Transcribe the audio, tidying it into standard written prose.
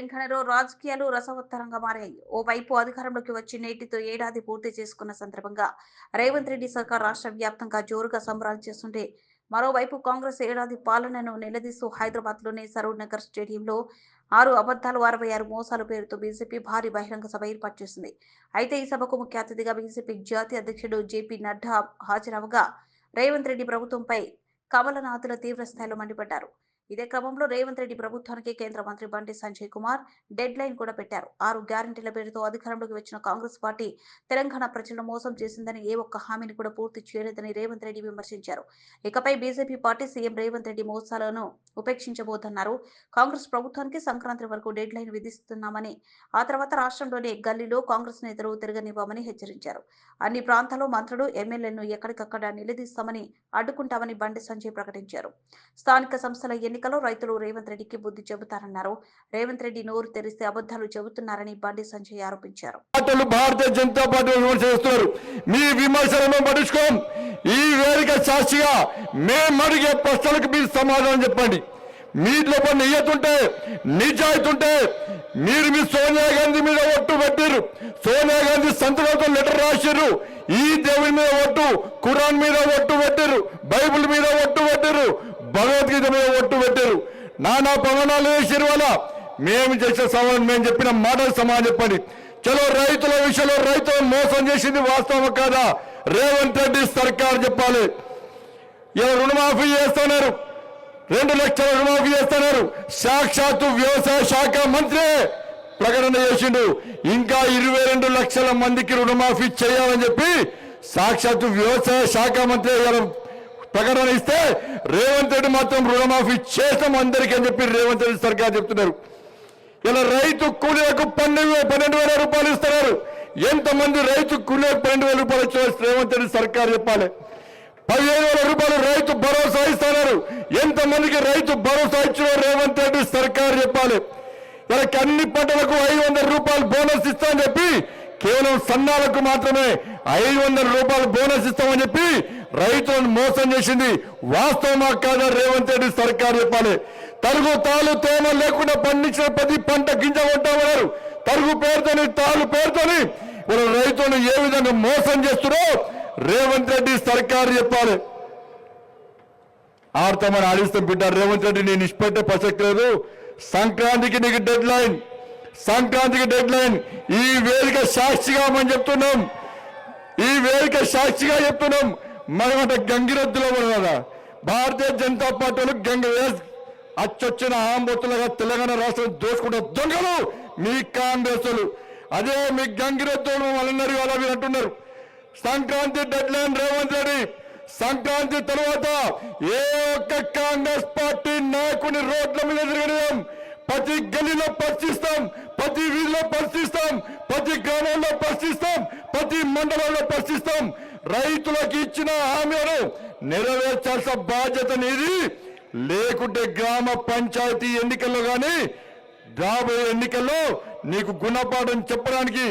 తెలంగాణలో రాజకీయాలు రసవత్తరంగా మారాయి. ఓవైపు అధికారంలోకి వచ్చి నేటితో ఏడాది పూర్తి చేసుకున్న సందర్భంగా రేవంత్ రెడ్డి సర్కార్ రాష్ట్ర వ్యాప్తంగా జోరుగా సంబరాలు చేస్తుంటే, మరోవైపు కాంగ్రెస్ ఏడాది పాలనను నిలదీస్తూ హైదరాబాద్లోని సరూర్ నగర్ స్టేడియంలో 6 అబద్ధాలు 66 మోసాలు పేరుతో బీజేపీ భారీ బహిరంగ సభ ఏర్పాటు చేసింది. అయితే ఈ సభకు ముఖ్య అతిథిగా బీజేపీ జాతీయ అధ్యక్షుడు జేపీ నడ్డా హాజరవగా రేవంత్ రెడ్డి ప్రభుత్వంపై కమలనాథుల తీవ్ర స్థాయిలో మండిపడ్డారు. ఇదే క్రమంలో రేవంత్ రెడ్డి ప్రభుత్వానికి కేంద్ర మంత్రి బండి సంజయ్ కుమార్ డెడ్ లైన్ కూడా పెట్టారు. 6 గ్యారంటీల పేరుతో అధికారంలోకి వచ్చిన కాంగ్రెస్ పార్టీ తెలంగాణ ప్రజలను మోసం చేసిందని, ఏ ఒక్క హామీని కూడా పూర్తి చేయలేదని రేవంత్ రెడ్డి విమర్శించారు. ఇకపై BJP party CM Revanth Reddy మోసాలను ఉపేక్షించబోతున్నారు. కాంగ్రెస్ ప్రభుత్వానికి సంక్రాంతి వరకు డెడ్ లైన్ విధిస్తున్నామని, ఆ తర్వాత రాష్ట్రంలోని గల్లీలో కాంగ్రెస్ నేతలు తిరగనివ్వమని హెచ్చరించారు. అన్ని ప్రాంతాల్లో మంత్రులు, ఎమ్మెల్యేలను ఎక్కడికక్కడ నిలదీస్తామని, అడ్డుకుంటామని బండి సంజయ్ ప్రకటించారు. స్థానిక సంస్థల ఎన్నికల్లో రైతులు రేవంత్ రెడ్డికి బుద్ధి చెబుతారన్నారు. రేవంత్ రెడ్డి నోరు తెరిస్తే అబద్ధాలు చెబుతున్నారని బండి సంజయ్ ఆరోపించారు. భారతీయ జనతా పార్టీ విమర్శ చేస్తున్నారు. మీ విమర్శలను పట్టించుకోం. ఈ వేదిక సాక్షిగా మేము అడిగే ప్రశ్నలకు మీరు సమాధానం చెప్పండి. మీ లోపల నియతుంటే, నిజాయితీ ఉంటే మీరు మీ సోనియా గాంధీ మీద ఒట్టు పెట్టారు. సోనియా గాంధీ సంతకంతో లెటర్ రాశారు. ఈ దేవుడి మీద ఒట్టు, ఖురాన్ మీద ఒట్టు పెట్టారు, బైబిల్ మీద ఒట్టు పెట్టారు, భగవద్గీత మీద ఒట్టు పెట్టారు. నానా ప్రమాణాలు వేసారు. వల్ల మేము చేసే సవాల్, మేము చెప్పిన మాటలు సమాధానం చెప్పండి. చలో, రైతుల విషయంలో రైతులను మోసం చేసింది వాస్తవం కాదా? రేవంత్ రెడ్డి సర్కార్ చెప్పాలి. ఇలా రుణమాఫీ చేస్తున్నారు, 2 లక్షల రుణమాఫీ చేస్తున్నారు. సాక్షాత్తు వ్యవసాయ శాఖ మంత్రి ప్రకటన చేసిండు. ఇంకా 22 లక్షల మందికి రుణమాఫీ చేయాలని చెప్పి సాక్షాత్తు వ్యవసాయ శాఖ మంత్రి ప్రకటన ఇస్తే, రేవంత్ రెడ్డి మాత్రం రుణమాఫీ చేస్తాం అందరికీ అని చెప్పి రేవంత్ రెడ్డి సర్కార్ చెప్తున్నారు. ఇలా రైతు కూలీలకు 12,000 రూపాయలు ఇస్తున్నారు. ఎంతమంది రైతు కూలీలకు 12,000 రూపాయలు ఇచ్చిన రేవంత్ రెడ్డి సర్కార్ చెప్పాలి. 15,000 రూపాయలు రైతు భరోసా ఇస్తున్నారు. ఎంతమందికి రైతు భరోసా ఇచ్చిన రేవంత్ రెడ్డి సర్కార్ చెప్పాలి. ఇలా అన్ని పంటలకు 500 రూపాయలు బోనస్ ఇస్తామని చెప్పి, కేవలం సన్నాలకు మాత్రమే 500 రూపాయలు బోనస్ ఇస్తామని చెప్పి రైతులను మోసం చేసింది వాస్తవమా కాదా? రేవంత్ రెడ్డి సర్కార్ చెప్పాలి. తరుగు తాలు తేమ లేకుండా పండించిన ప్రతి పంట గింజ కొంటామన్నారు. తరుగు పేరుతోని, తాలు పేరుతోని వాళ్ళు రైతులను ఏ విధంగా మోసం చేస్తున్నారో రేవంత్ రెడ్డి సర్కార్ చెప్పాలి. ఆడతామని ఆడిస్తాం బిడ్డ. రేవంత్ రెడ్డి నేను ఇష్టపెట్టే ప్రసక్తి లేదు. సంక్రాంతికి నీకు డెడ్ లైన్, సంక్రాంతికి డెడ్ లైన్. ఈ వేదిక సాక్షిగా మనం చెప్తున్నాం, ఈ వేదిక సాక్షిగా చెప్తున్నాం. మనమంటే గంగిరెద్దులో కదా భారతీయ జనతా పార్టీలు అచ్చొచ్చిన ఆంబొత్తులుగా తెలంగాణ రాష్ట్రం దోచుకుంటే దొంగలు మీ కాంగ్రెస్లు. అదే మీ గంగిరెద్దులు వాళ్ళన్నారు, అలా మీరు అంటున్నారు. Sankranti deadline Revanth Reddy. సంక్రాంతి తర్వాత ఏ ఒక్క కాంగ్రెస్ పార్టీ నాయకుని రోడ్ల మీద తిరగడం, ప్రతి గల్లీలో పరిశీలిస్తాం, ప్రతి వీధిలో పరిశీలిస్తాం, ప్రతి గ్రామంలో పరిశీలిస్తాం, ప్రతి మండలంలో పరిశీలిస్తాం. రైతులకు ఇచ్చిన హామీలను నెరవేర్చాల్సిన బాధ్యత నీది. లేకుంటే గ్రామ పంచాయతీ ఎన్నికల్లో కానీ రాబోయే ఎన్నికల్లో నీకు గుణపాఠం చెప్పడానికి